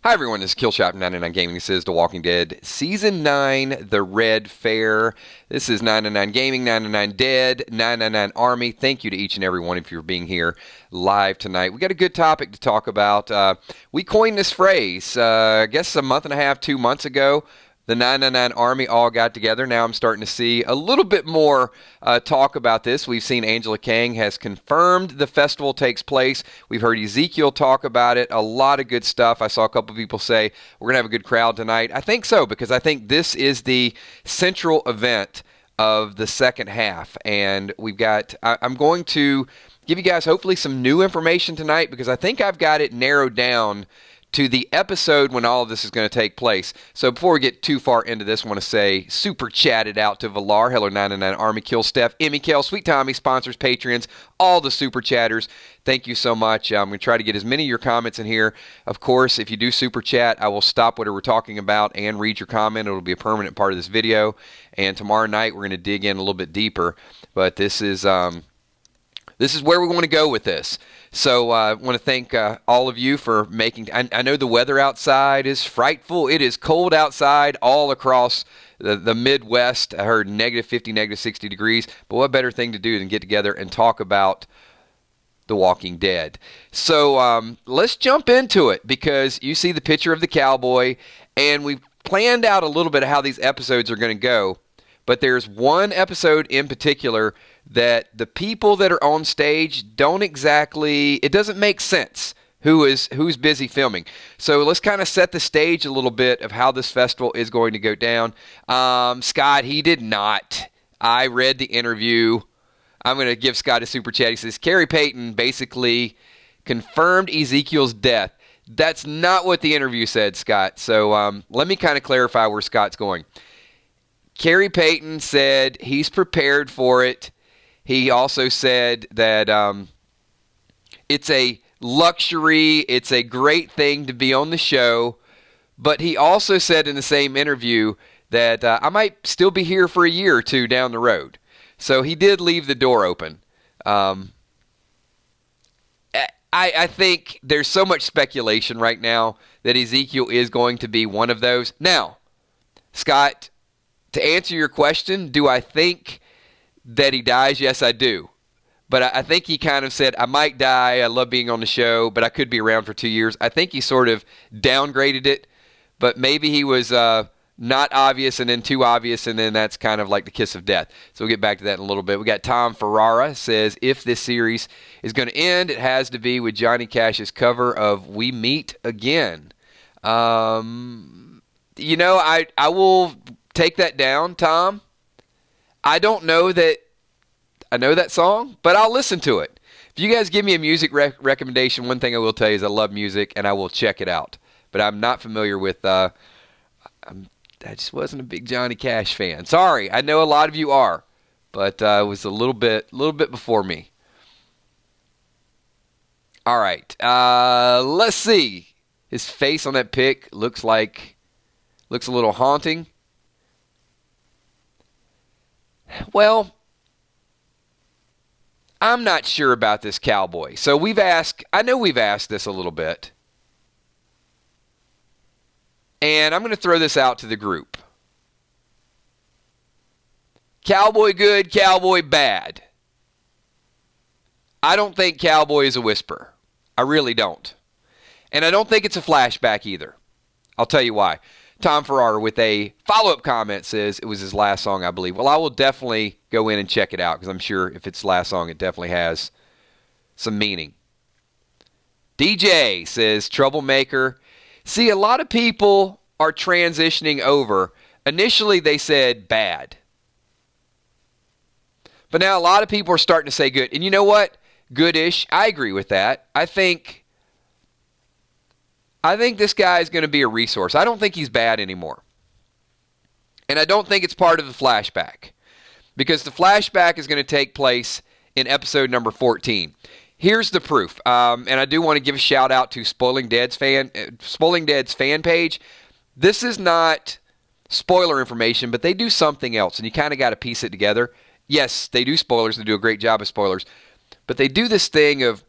Hi everyone, this is Killshot 99 Gaming. This is The Walking Dead Season 9, The Red Fair. This is 99 Gaming, 99 Dead, 999 Army. Thank you to each and every one of you for being here live tonight. We got a good topic to talk about. We coined this phrase, I guess a month and a half, 2 months ago. The 999 Army all got together. Now I'm starting to see a little bit more talk about this. We've seen Angela Kang has confirmed the festival takes place. We've heard Ezekiel talk about it. A lot of good stuff. I saw a couple people say we're going to have a good crowd tonight. I think so, because I think this is the central event of the second half. And I'm going to give you guys hopefully some new information tonight, because I think I've got it narrowed down to the episode when all of this is going to take place. So before we get too far into this, I want to say super chatted out to Valar, Hello 99 Army, Kill Steph, Emmy Kel, Sweet Tommy, sponsors, patrons, all the super chatters. Thank you so much. I'm going to try to get as many of your comments in here. Of course, if you do super chat, I will stop whatever we're talking about and read your comment. It'll be a permanent part of this video. And tomorrow night, we're going to dig in a little bit deeper. But this is where we want to go with this. So I want to thank all of you for making... I know the weather outside is frightful. It is cold outside all across the Midwest. I heard negative 50, negative 60 degrees. But what better thing to do than get together and talk about The Walking Dead? So let's jump into it, because you see the picture of the cowboy, and we've planned out a little bit of how these episodes are going to go. But there's one episode in particular that the people that are on stage it doesn't make sense who's busy filming. So let's kind of set the stage a little bit of how this festival is going to go down. Scott, he did not. I read the interview. I'm going to give Scott a super chat. He says, Carrie Payton basically confirmed Ezekiel's death. That's not what the interview said, Scott. So let me kind of clarify where Scott's going. Carrie Payton said he's prepared for it. He also said that it's a luxury, it's a great thing to be on the show, but he also said in the same interview that I might still be here for a year or two down the road. So he did leave the door open. I think there's so much speculation right now that Ezekiel is going to be one of those. Now, Scott, to answer your question, do I think that he dies? Yes, I do. But I think he kind of said, I might die, I love being on the show, but I could be around for 2 years. I think he sort of downgraded it, but maybe he was not obvious and then too obvious, and then that's kind of like the kiss of death. So we'll get back to that in a little bit. We got Tom Ferrara says, if this series is going to end, it has to be with Johnny Cash's cover of We Meet Again. I will take that down, Tom. I don't know that I know that song, but I'll listen to it. If you guys give me a music recommendation, one thing I will tell you is I love music, and I will check it out. But I'm not familiar with... I just wasn't a big Johnny Cash fan. Sorry, I know a lot of you are, but it was a little bit before me. All right, let's see. His face on that pic looks a little haunting. Well, I'm not sure about this cowboy. So I know we've asked this a little bit. And I'm going to throw this out to the group. Cowboy good, cowboy bad. I don't think cowboy is a whisperer. I really don't. And I don't think it's a flashback either. I'll tell you why. Tom Ferrara with a follow-up comment says it was his last song, I believe. Well, I will definitely go in and check it out, because I'm sure if it's last song, it definitely has some meaning. DJ says, troublemaker. See, a lot of people are transitioning over. Initially, they said bad. But now a lot of people are starting to say good. And you know what? Goodish. I agree with that. I think this guy is going to be a resource. I don't think he's bad anymore. And I don't think it's part of the flashback, because the flashback is going to take place in episode number 14. Here's the proof. And I do want to give a shout out to Spoiling Dead's fan page. This is not spoiler information, but they do something else, and you kind of got to piece it together. Yes, they do spoilers. They do a great job of spoilers. But they do this thing of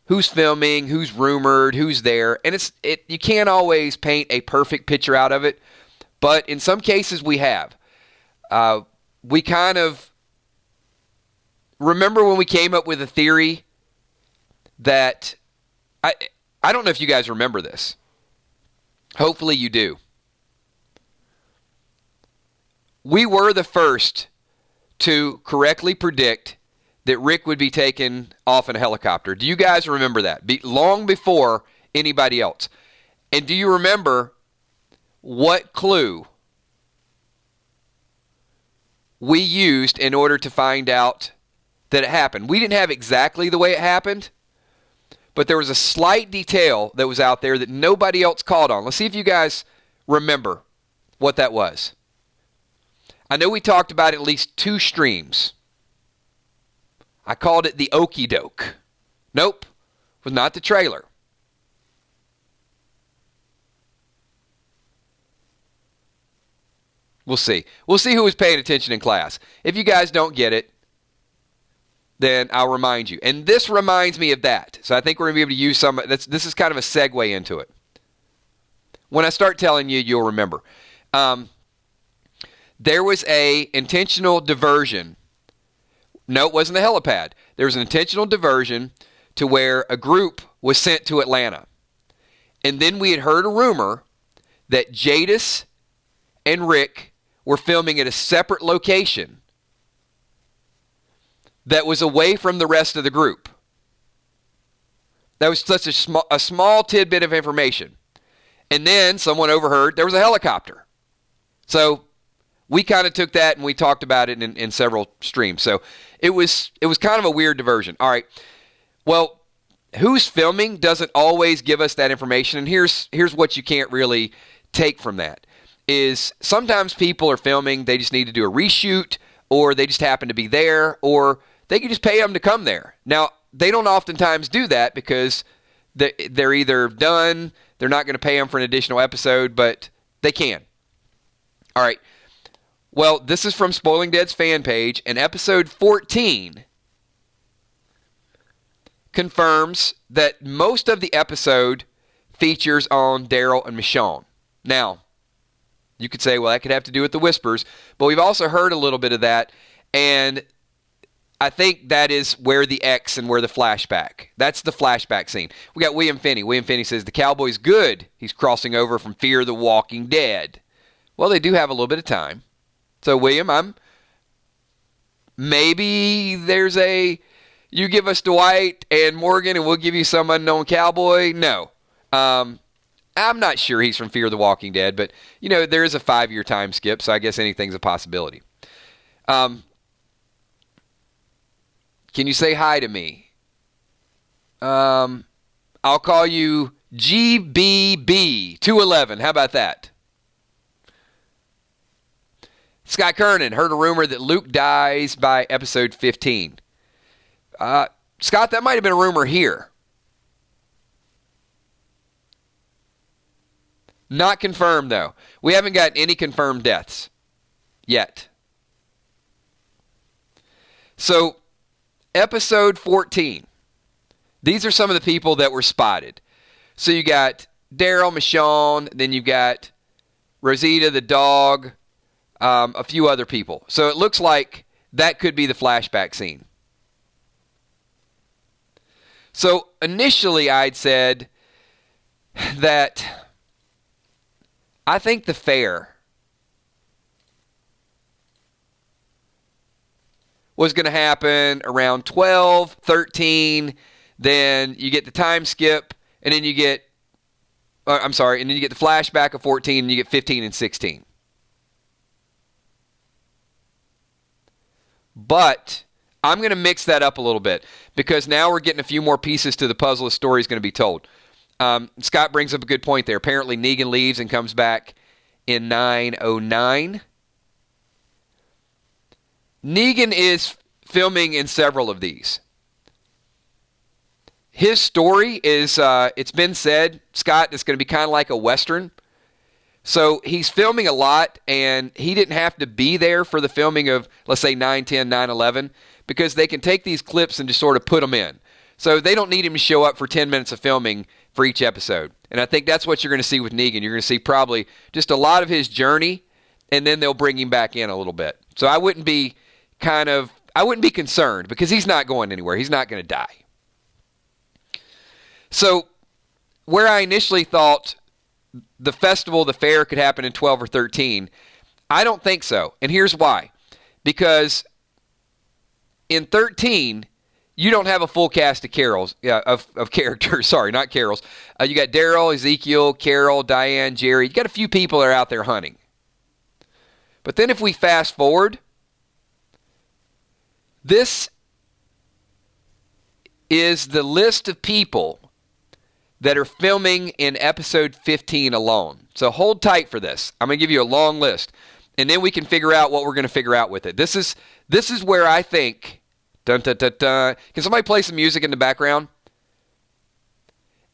who's filming, who's rumored, who's there. And you can't always paint a perfect picture out of it. But in some cases we have. We kind of remember when we came up with a theory that I don't know if you guys remember this. Hopefully you do. We were the first to correctly predict that Rick would be taken off in a helicopter. Do you guys remember that? Long before anybody else. And do you remember what clue we used in order to find out that it happened? We didn't have exactly the way it happened, but there was a slight detail that was out there that nobody else called on. Let's see if you guys remember what that was. I know we talked about at least 2 streams. I called it the okey doke. Nope, it was not the trailer. We'll see. We'll see who was paying attention in class. If you guys don't get it, then I'll remind you. And this reminds me of that. So I think we're going to be able to use some. This is kind of a segue into it. When I start telling you, you'll remember. There was a intentional diversion. No, it wasn't the helipad. There was an intentional diversion to where a group was sent to Atlanta. And then we had heard a rumor that Jadis and Rick were filming at a separate location that was away from the rest of the group. That was such a small tidbit of information. And then someone overheard there was a helicopter. So we kind of took that and we talked about it in several streams. So it was kind of a weird diversion. All right. Well, who's filming doesn't always give us that information. And here's what you can't really take from that is sometimes people are filming, they just need to do a reshoot, or they just happen to be there, or they can just pay them to come there. Now, they don't oftentimes do that because they're either done, they're not going to pay them for an additional episode, but they can. All right. Well, this is from Spoiling Dead's fan page, and episode 14 confirms that most of the episode features on Daryl and Michonne. Now, you could say, well, that could have to do with the whispers, but we've also heard a little bit of that, and I think that is where the X and where the flashback. That's the flashback scene. We got William Finney. William Finney says, the cowboy's good. He's crossing over from Fear the Walking Dead. Well, they do have a little bit of time. So, William, maybe there's you give us Dwight and Morgan and we'll give you some unknown cowboy. No. I'm not sure he's from Fear the Walking Dead, but, there is a 5-year time skip, so I guess anything's a possibility. Can you say hi to me? I'll call you GBB211. How about that? Scott Kernan heard a rumor that Luke dies by episode 15. Scott, that might have been a rumor here. Not confirmed, though. We haven't got any confirmed deaths yet. So, episode 14. These are some of the people that were spotted. So you got Daryl, Michonne, then you've got Rosita the dog, a few other people. So it looks like that could be the flashback scene. So initially I'd said that I think the fair was going to happen around 12, 13, then you get the time skip, and then you get, and then you get the flashback of 14, and you get 15 and 16. But I'm going to mix that up a little bit because now we're getting a few more pieces to the puzzle. The story is going to be told. Scott brings up a good point there. Apparently Negan leaves and comes back in 909. Negan is filming in several of these. His story is, it's been said, Scott, it's going to be kind of like a Western. So he's filming a lot, and he didn't have to be there for the filming of, let's say, 910, 911, because they can take these clips and just sort of put them in. So they don't need him to show up for 10 minutes of filming for each episode. And I think that's what you're going to see with Negan. You're going to see probably just a lot of his journey, and then they'll bring him back in a little bit. So I wouldn't be concerned because he's not going anywhere. He's not going to die. So where I initially thought the festival, the fair could happen in 12 or 13, I don't think so. And here's why. Because in 13, you don't have a full cast of of characters. Sorry, not Carols. You got Daryl, Ezekiel, Carol, Diane, Jerry. You got a few people that are out there hunting. But then if we fast forward, this is the list of people that are filming in episode 15 alone. So hold tight for this. I'm going to give you a long list, and then we can figure out what we're going to figure out with it. This is where I think, dun, dun, dun, dun. Can somebody play some music in the background?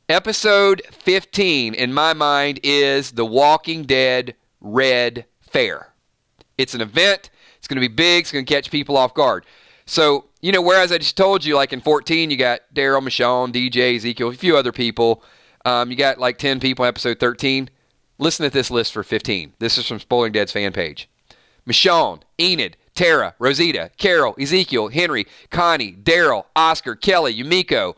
Episode 15, in my mind, is The Walking Dead Red Fair. It's an event. It's going to be big. It's going to catch people off guard. So, whereas I just told you, like in 14, you got Daryl, Michonne, DJ, Ezekiel, a few other people. You got like 10 people in episode 13. Listen to this list for 15. This is from Spoiling Dead's fan page. Michonne, Enid, Tara, Rosita, Carol, Ezekiel, Henry, Connie, Daryl, Oscar, Kelly, Yumiko,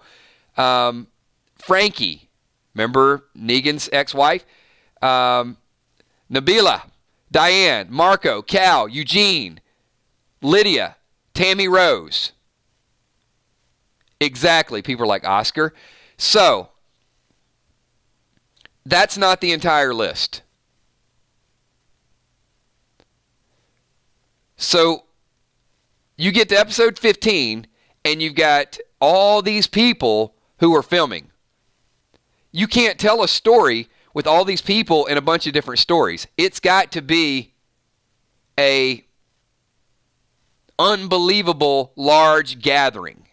Frankie, remember Negan's ex-wife? Nabila, Diane, Marco, Cal, Eugene, Lydia, Tammy Rose. Exactly. People are like, Oscar. So, that's not the entire list. So, you get to episode 15, and you've got all these people who are filming. You can't tell a story with all these people in a bunch of different stories. It's got to be a unbelievable large gathering.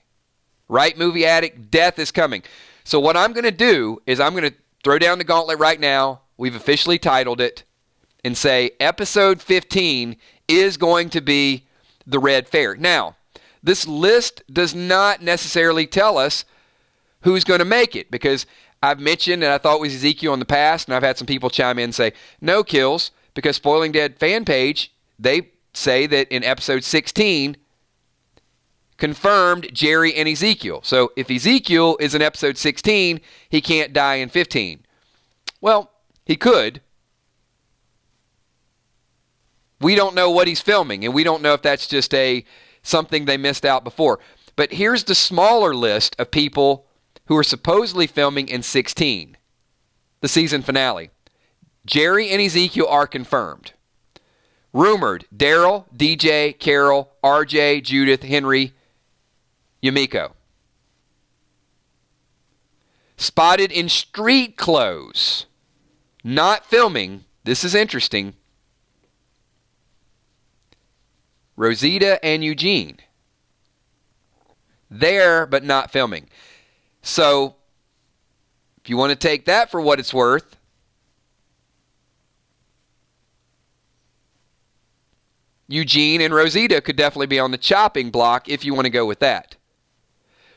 Right, Movie Addict? Death is coming. So what I'm going to do is I'm going to throw down the gauntlet right now. We've officially titled it and say episode 15 is going to be the Red Fair. Now, this list does not necessarily tell us who's going to make it, because I've mentioned, and I thought it was Ezekiel in the past, and I've had some people chime in and say, no kills, because Spoiling Dead fan page, they say that in episode 16, confirmed Jerry and Ezekiel. So if Ezekiel is in episode 16, he can't die in 15. Well, he could. We don't know what he's filming, and we don't know if that's just something they missed out before. But here's the smaller list of people who are supposedly filming in 16, the season finale. Jerry and Ezekiel are confirmed. Rumored, Daryl, DJ, Carol, RJ, Judith, Henry, Yumiko. Spotted in street clothes, not filming, this is interesting, Rosita and Eugene. There, but not filming. So, if you want to take that for what it's worth, Eugene and Rosita could definitely be on the chopping block if you want to go with that.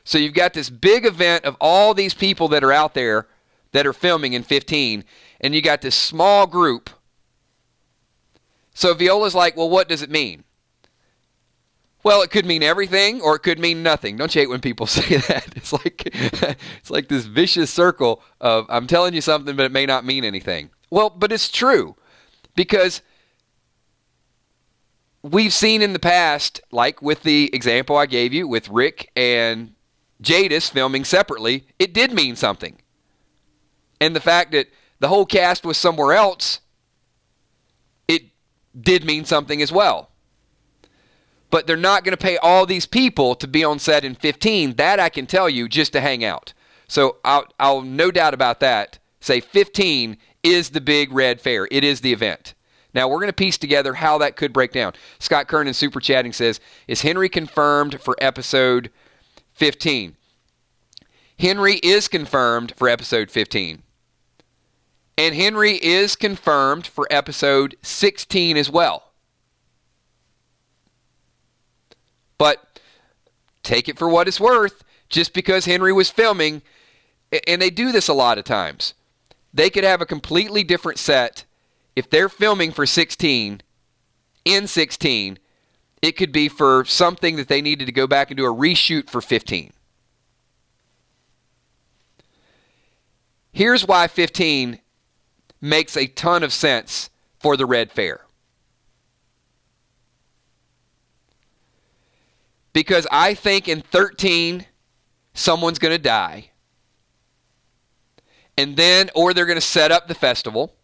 So you've got this big event of all these people that are out there that are filming in 15, and you got this small group. So Viola's like, well, what does it mean? Well, it could mean everything, or it could mean nothing. Don't you hate when people say that? It's like this vicious circle of, I'm telling you something, but it may not mean anything. Well, but it's true, because we've seen in the past, like with the example I gave you with Rick and Jadis filming separately, it did mean something. And the fact that the whole cast was somewhere else, it did mean something as well. But they're not going to pay all these people to be on set in 15. That I can tell you, just to hang out. So I'll no doubt about that, say 15 is the big Red Fair. It is the event. Now, we're going to piece together how that could break down. Scott Kernan super chatting says, is Henry confirmed for episode 15? Henry is confirmed for episode 15. And Henry is confirmed for episode 16 as well. But take it for what it's worth. just because Henry was filming, and they do this a lot of times. They could have a completely different set. If they're filming for 16, in 16, it could be for something that they needed to go back and do a reshoot for 15. Here's why 15 makes a ton of sense for the Red Fair. Because I think in 13, someone's going to die. And then, or they're going to set up the festival.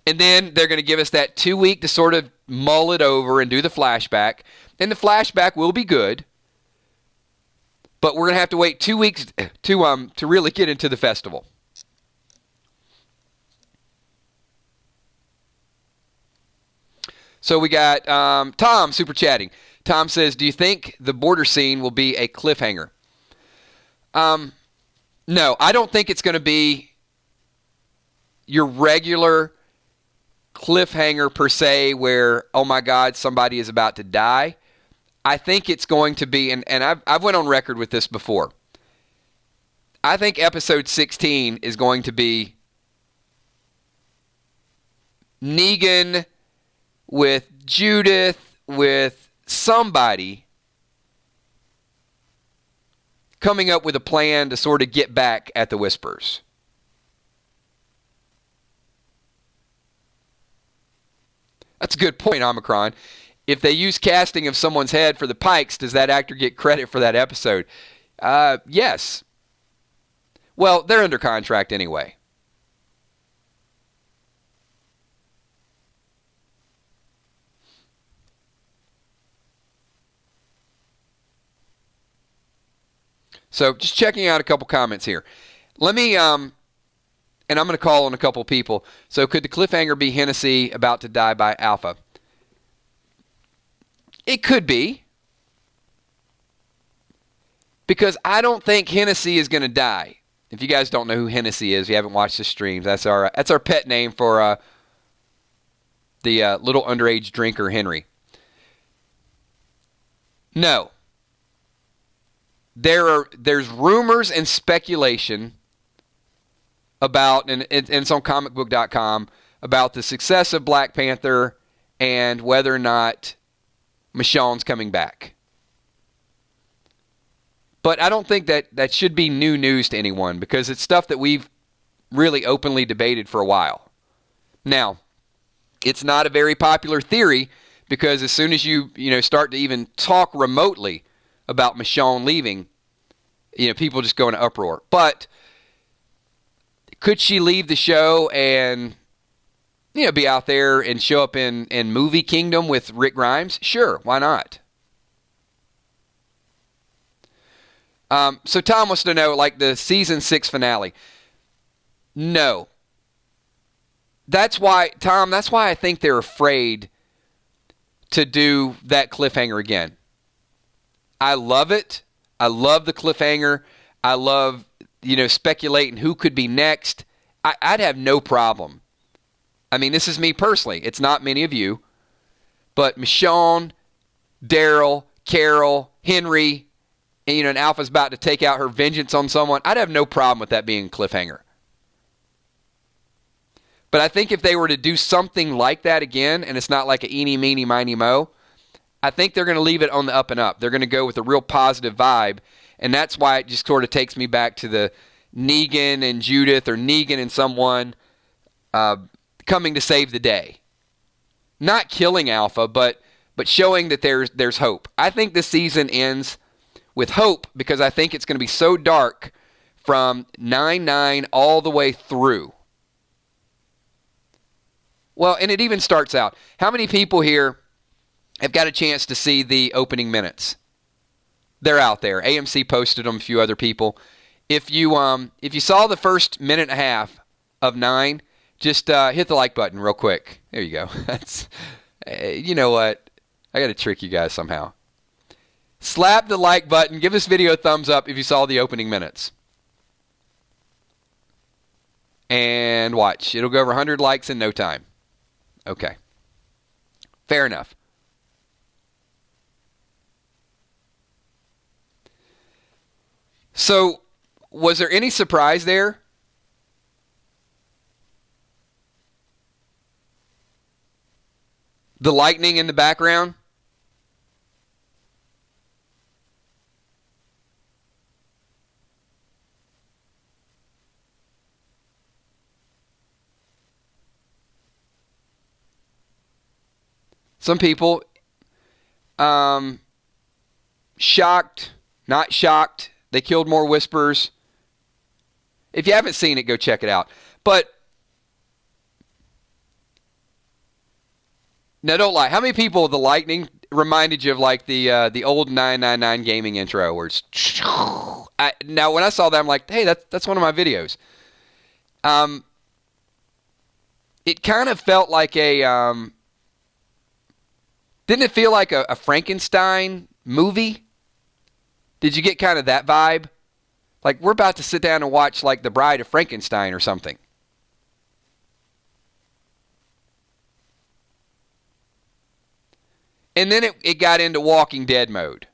And then they're going to give us that 2 week to sort of mull it over and do the flashback. And the flashback will be good. But we're going to have to wait 2 weeks to really get into the festival. So we got Tom super chatting. Tom says, do you think the border scene will be a cliffhanger? No, I don't think it's going to be your regular cliffhanger per se where, oh my God, somebody is about to die. I think it's going to be, and I've went on record with this before. I think episode 16 is going to be Negan with Judith, with somebody coming up with a plan to sort of get back at the Whispers. That's a good point, Omicron. If they use casting of someone's head for the Pikes, does that actor get credit for that episode? Yes. Well, they're under contract anyway. So just checking out a couple comments here. Let me, and I'm going to call on a couple people. So could the cliffhanger be Hennessy about to die by Alpha? It could be. Because I don't think Hennessy is going to die. If you guys don't know who Hennessy is, if you haven't watched the streams, that's our pet name for the little underage drinker, Henry. No. There's rumors and speculation about, and it's on comicbook.com, about the success of Black Panther and whether or not Michonne's coming back. But I don't think that should be new news to anyone because it's stuff that we've really openly debated for a while. Now, it's not a very popular theory because as soon as you start to even talk remotely about Michonne leaving, people just go into uproar. But could she leave the show and be out there and show up in Movie Kingdom with Rick Grimes? Sure, why not? So Tom wants to know, like the season 6 finale. No. That's why I think they're afraid to do that cliffhanger again. I love it. I love the cliffhanger. I love, speculating who could be next. I'd have no problem. I mean, this is me personally. It's not many of you. But Michonne, Daryl, Carol, Henry, and Alpha's about to take out her vengeance on someone. I'd have no problem with that being a cliffhanger. But I think if they were to do something like that again, and it's not like a eeny, meeny, miny, mo, I think they're going to leave it on the up and up. They're going to go with a real positive vibe, and that's why it just sort of takes me back to the Negan and Judith or Negan and someone coming to save the day. Not killing Alpha, but showing that there's hope. I think this season ends with hope because I think it's going to be so dark from 9/9 all the way through. Well, and it even starts out. How many people here have got a chance to see the opening minutes? They're out there. AMC posted them, a few other people. If you saw the first minute and a half of 9, just hit the like button real quick. There you go. That's, you know what? I got to trick you guys somehow. Slap the like button. Give this video a thumbs up if you saw the opening minutes. And watch. It'll go over 100 likes in no time. Okay. Fair enough. So, was there any surprise there? The lightning in the background? Some people, shocked, not shocked. They killed more whispers. If you haven't seen it, go check it out. But now, don't lie. How many people the lightning reminded you of like the old 999 gaming intro where it's now when I saw that I'm like, hey, that's one of my videos. It kind of felt like a didn't it feel like a Frankenstein movie? Did you get kind of that vibe? Like we're about to sit down and watch like The Bride of Frankenstein or something. And then it got into Walking Dead mode.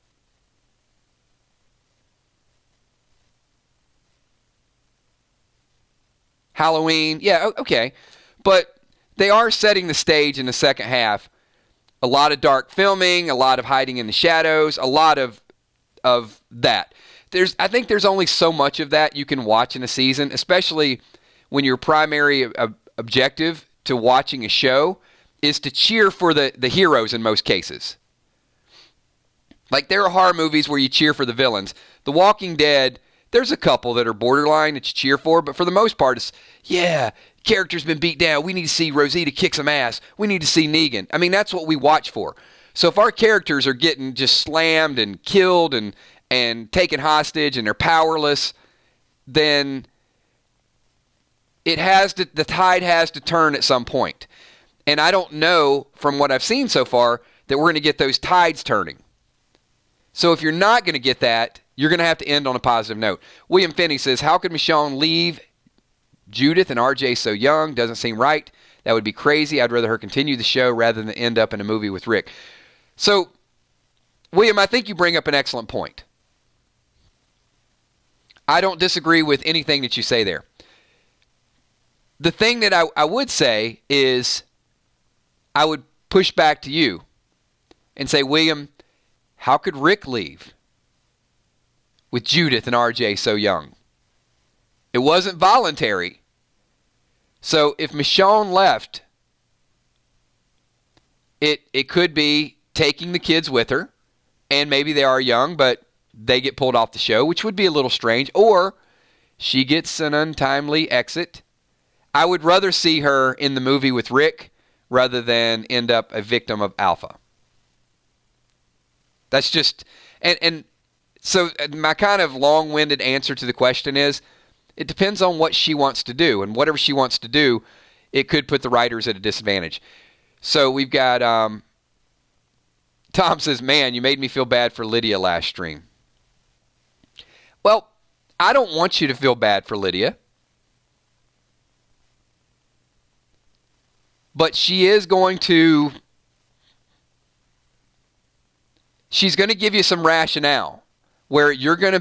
Halloween, yeah, okay. But they are setting the stage in the second half. A lot of dark filming, a lot of hiding in the shadows, a lot of that. I think there's only so much of that you can watch in a season, especially when your primary objective to watching a show is to cheer for the heroes in most cases. Like there are horror movies where you cheer for the villains. The Walking Dead, there's a couple that are borderline that you cheer for, but for the most part it's, yeah, character's been beat down. We need to see Rosita kick some ass. We need to see Negan. I mean, that's what we watch for. So if our characters are getting just slammed and killed and taken hostage and they're powerless, then the tide has to turn at some point. And I don't know from what I've seen so far that we're going to get those tides turning. So if you're not going to get that, you're going to have to end on a positive note. William Finney says, how could Michonne leave Judith and RJ so young? Doesn't seem right. That would be crazy. I'd rather her continue the show rather than end up in a movie with Rick. So, William, I think you bring up an excellent point. I don't disagree with anything that you say there. The thing that I would say is I would push back to you and say, William, how could Rick leave with Judith and RJ so young? It wasn't voluntary. So if Michonne left, it could be taking the kids with her, and maybe they are young, but they get pulled off the show, which would be a little strange, or she gets an untimely exit. I would rather see her in the movie with Rick rather than end up a victim of Alpha. That's just, and so my kind of long-winded answer to the question is, it depends on what she wants to do, and whatever she wants to do, it could put the writers at a disadvantage. So we've got, Tom says, man, you made me feel bad for Lydia last stream. Well, I don't want you to feel bad for Lydia. But she's going to give you some rationale where you're going to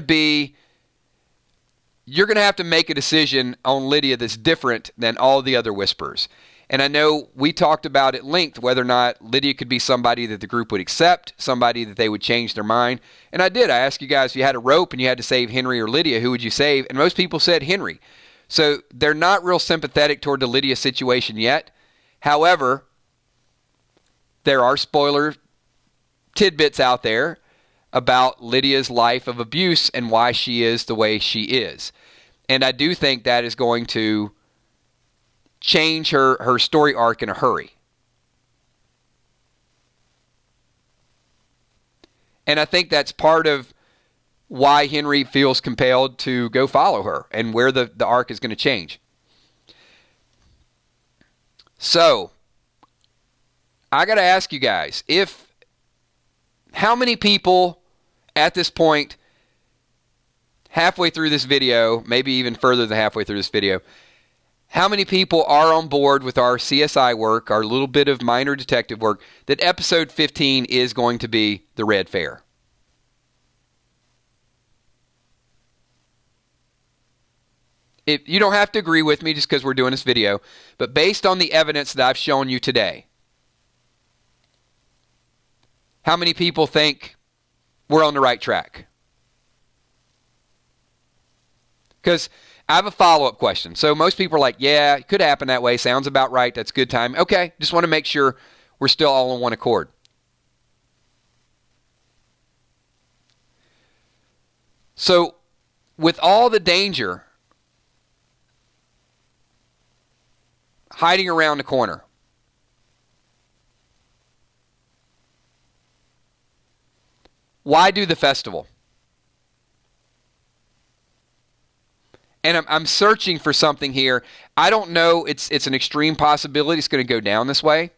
have to make a decision on Lydia that's different than all the other Whisperers. And I know we talked about at length whether or not Lydia could be somebody that the group would accept, somebody that they would change their mind. And I did. I asked you guys, if you had a rope and you had to save Henry or Lydia, who would you save? And most people said Henry. So they're not real sympathetic toward the Lydia situation yet. However, there are spoiler tidbits out there about Lydia's life of abuse and why she is the way she is. And I do think that is going to change her story arc in a hurry. And I think that's part of why Henry feels compelled to go follow her and where the arc is going to change. So, I got to ask you guys, how many people at this point, halfway through this video, maybe even further than halfway through this video, how many people are on board with our CSI work, our little bit of minor detective work, that episode 15 is going to be the Red Fair? If you don't have to agree with me just because we're doing this video, but based on the evidence that I've shown you today, how many people think we're on the right track? Because I have a follow-up question. So most people are like, yeah, it could happen that way. Sounds about right. That's good time. Okay, just want to make sure we're still all on one accord. So with all the danger hiding around the corner, why do the festival? And I'm searching for something here. I don't know. It's an extreme possibility it's going to go down this way.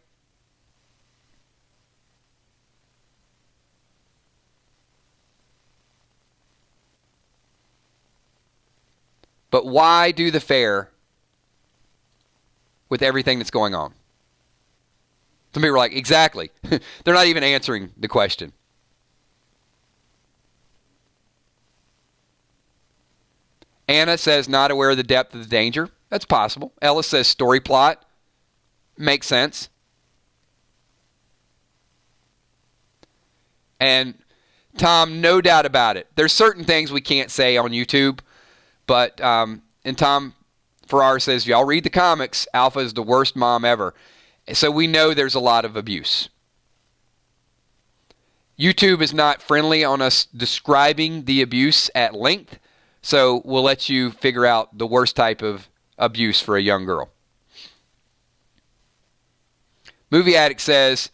But why do the fair with everything that's going on? Some people are like, exactly. They're not even answering the question. Anna says not aware of the depth of the danger. That's possible. Ellis says story plot. Makes sense. And Tom, no doubt about it. There's certain things we can't say on YouTube. But, and Tom Farrar says, y'all read the comics. Alpha is the worst mom ever. So we know there's a lot of abuse. YouTube is not friendly on us describing the abuse at length. So we'll let you figure out the worst type of abuse for a young girl. Movie Addict says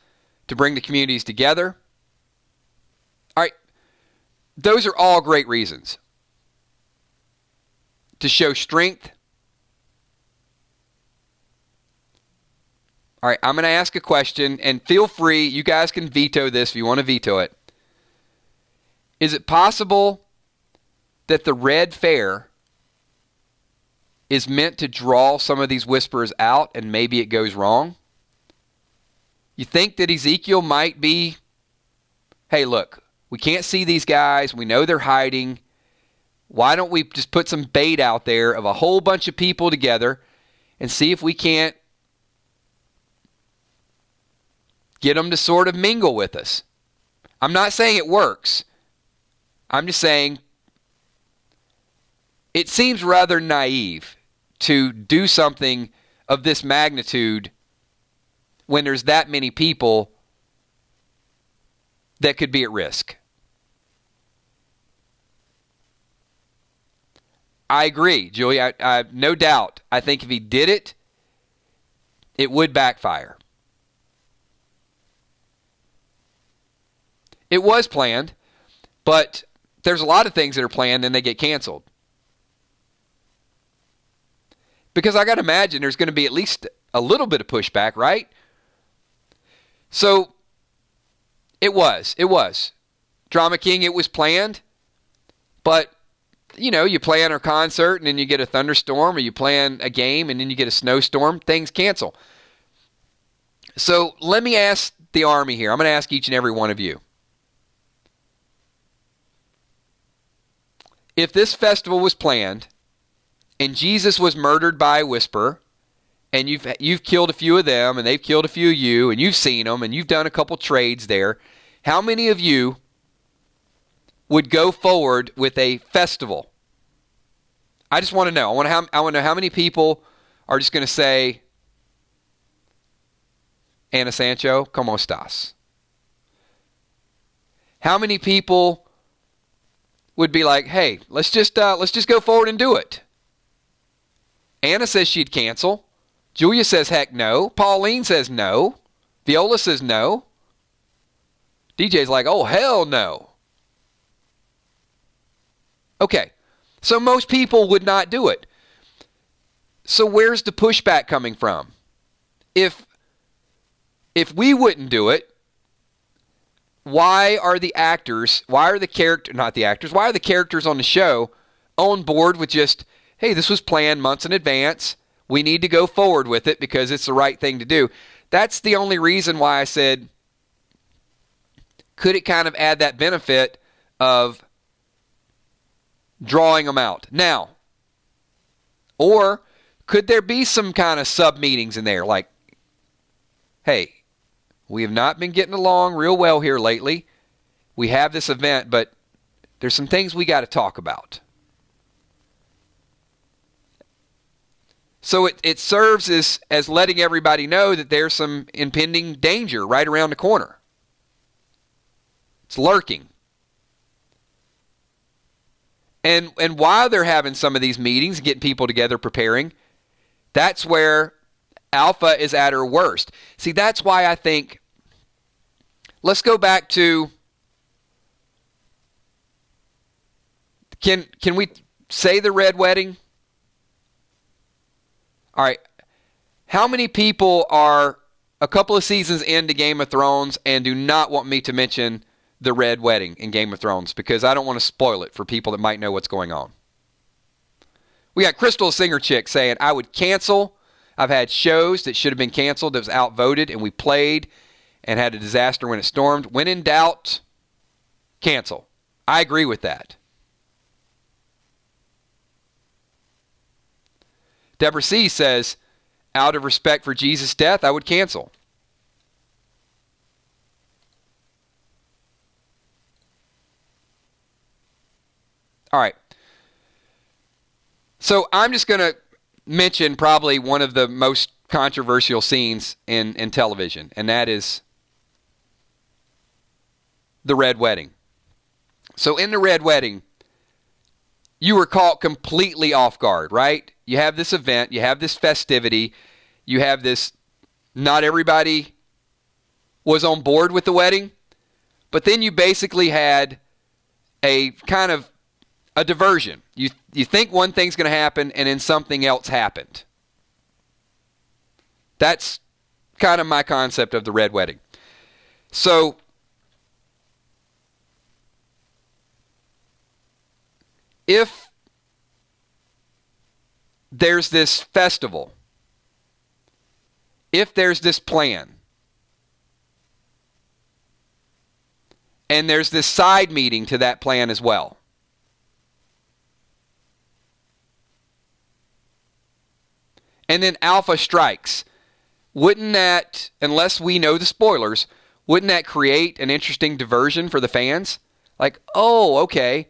to bring the communities together. All right. Those are all great reasons. To show strength. All right, I'm going to ask a question, and feel free, you guys can veto this if you want to veto it. Is it possible that the Red Fair is meant to draw some of these whisperers out and maybe it goes wrong? You think that Ezekiel might be, hey, look, we can't see these guys. We know they're hiding. Why don't we just put some bait out there of a whole bunch of people together and see if we can't get them to sort of mingle with us? I'm not saying it works. I'm just saying it seems rather naive to do something of this magnitude when there's that many people that could be at risk. I agree, Julie. I no doubt. I think if he did it, it would backfire. It was planned, but there's a lot of things that are planned and they get canceled. Because I got to imagine there's going to be at least a little bit of pushback, right? So it was. Drama King, it was planned, but you know, you plan a concert and then you get a thunderstorm, or you plan a game and then you get a snowstorm, things cancel. So let me ask the Army here. I'm going to ask each and every one of you. If this festival was planned and Jesus was murdered by a whisperer, and you've killed a few of them and they've killed a few of you, and you've seen them and you've done a couple trades there, how many of you would go forward with a festival? I just want to know. I want to know how many people are just going to say, Ana Sancho, ¿cómo estás? How many people would be like, hey, let's just go forward and do it? Anna says she'd cancel. Julia says heck no. Pauline says no. Viola says no. DJ's like, oh, hell no. Okay, so most people would not do it. So where's the pushback coming from? If we wouldn't do it, why are the characters on the show on board with just, hey, this was planned months in advance. We need to go forward with it because it's the right thing to do. That's the only reason why I said, could it kind of add that benefit of drawing them out? Now, Or could there be some kind of sub-meetings in there like, hey, we have not been getting along real well here lately. We have this event, but there's some things we got to talk about. So it serves as letting everybody know that there's some impending danger right around the corner. It's lurking. And while they're having some of these meetings, getting people together, preparing, that's where Alpha is at her worst. See, that's why I think, let's go back to, can we say the Red Wedding? All right. How many people are a couple of seasons into Game of Thrones and do not want me to mention the Red Wedding in Game of Thrones because I don't want to spoil it for people that might know what's going on? We got Crystal Singer Chick saying, I would cancel. I've had shows that should have been canceled that was outvoted and we played and had a disaster when it stormed. When in doubt, cancel. I agree with that. Deborah C. says, out of respect for Jesus' death, I would cancel. All right. So I'm just going to mention probably one of the most controversial scenes in television, and that is the Red Wedding. So in the Red Wedding, you were caught completely off guard, right? You have this event, you have this festivity, you have this, not everybody was on board with the wedding, but then you basically had a kind of a diversion. You think one thing's going to happen and then something else happened. That's kind of my concept of the Red Wedding. So if there's this festival, if there's this plan, and there's this side meeting to that plan as well, and then Alpha strikes, wouldn't that, unless we know the spoilers, wouldn't that create an interesting diversion for the fans? Like, oh, okay,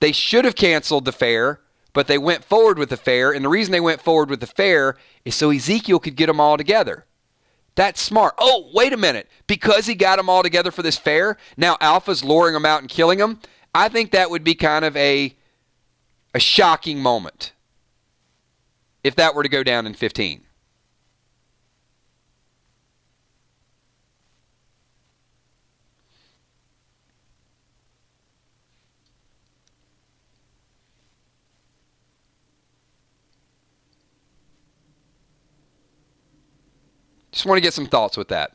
they should have canceled the fair, but they went forward with the fair, and the reason they went forward with the fair is so Ezekiel could get them all together. That's smart. Oh, wait a minute. Because he got them all together for this fair, now Alpha's luring them out and killing them? I think that would be kind of a shocking moment if that were to go down in 15. Just want to get some thoughts with that.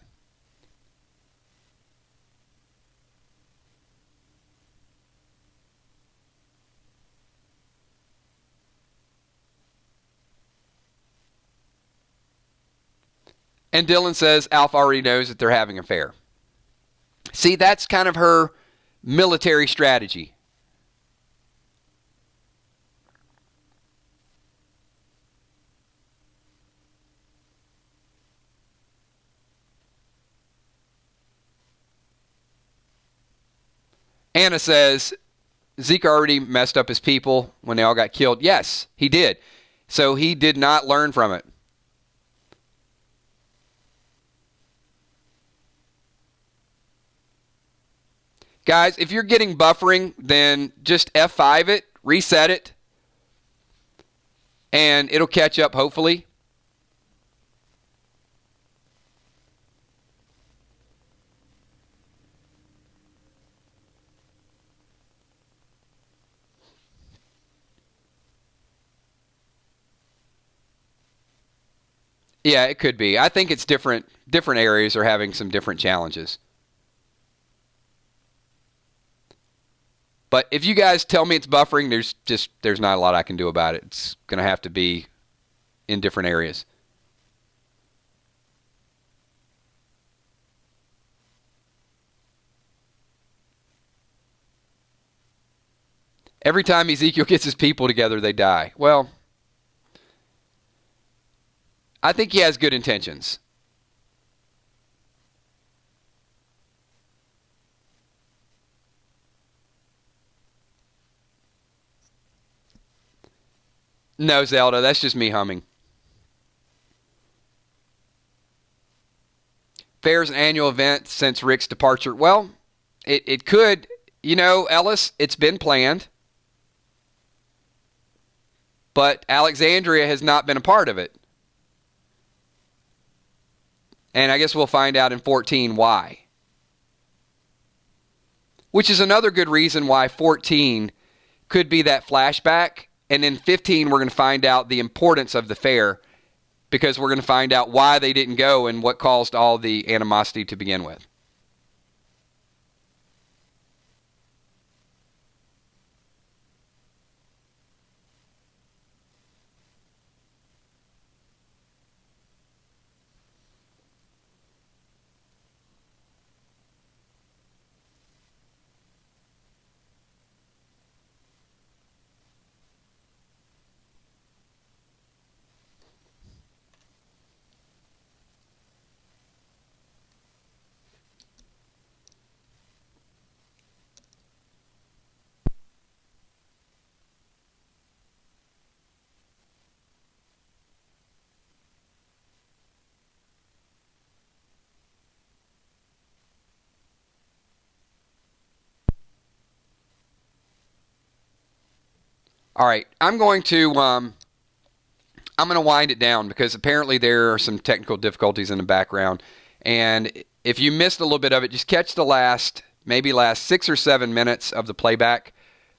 And Dylan says Alpha already knows that they're having an affair. See, that's kind of her military strategy. Anna says, Zeke already messed up his people when they all got killed. Yes, he did. So he did not learn from it. Guys, if you're getting buffering, then just F5 it, reset it, and it'll catch up hopefully. Yeah, it could be. I think it's different areas are having some different challenges. But if you guys tell me it's buffering, there's not a lot I can do about it. It's going to have to be in different areas. Every time Ezekiel gets his people together, they die. Well, I think he has good intentions. No, Zelda, that's just me humming. Fair's an annual event since Rick's departure. Well, it could. You know, Ellis, it's been planned, but Alexandria has not been a part of it. And I guess we'll find out in 14 why. Which is another good reason why 14 could be that flashback. And in 15, we're going to find out the importance of the fair because we're going to find out why they didn't go and what caused all the animosity to begin with. All right, I'm going to wind it down because apparently there are some technical difficulties in the background. And if you missed a little bit of it, just catch the maybe last 6 or 7 minutes of the playback.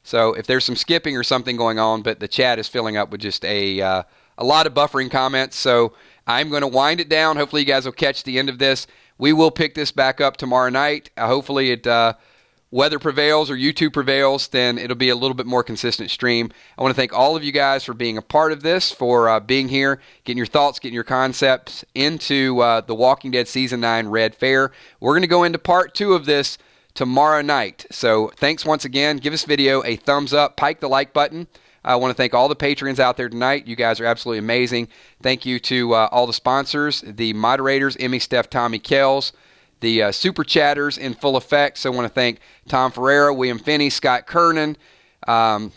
So if there's some skipping or something going on, but the chat is filling up with just a lot of buffering comments. So I'm going to wind it down. Hopefully you guys will catch the end of this. We will pick this back up tomorrow night. Hopefully it weather prevails or YouTube prevails, then it'll be a little bit more consistent stream. I want to thank all of you guys for being a part of this, for being here, getting your thoughts, getting your concepts into The Walking Dead Season 9 Red Fair. We're going to go into part 2 of this tomorrow night. So thanks once again. Give this video a thumbs up. Pike the like button. I want to thank all the patrons out there tonight. You guys are absolutely amazing. Thank you to all the sponsors, the moderators, Emmy, Steph, Tommy, Kells, the super chatters in full effect. So I want to thank Tom Ferreira, William Finney, Scott Kernan, and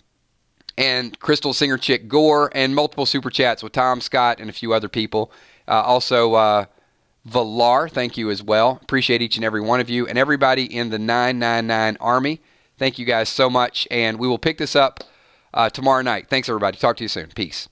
Crystal Singer Chick Gore, and multiple super chats with Tom, Scott, and a few other people. Also, Valar, thank you as well. Appreciate each and every one of you. And everybody in the 999 Army, thank you guys so much. And we will pick this up tomorrow night. Thanks, everybody. Talk to you soon. Peace.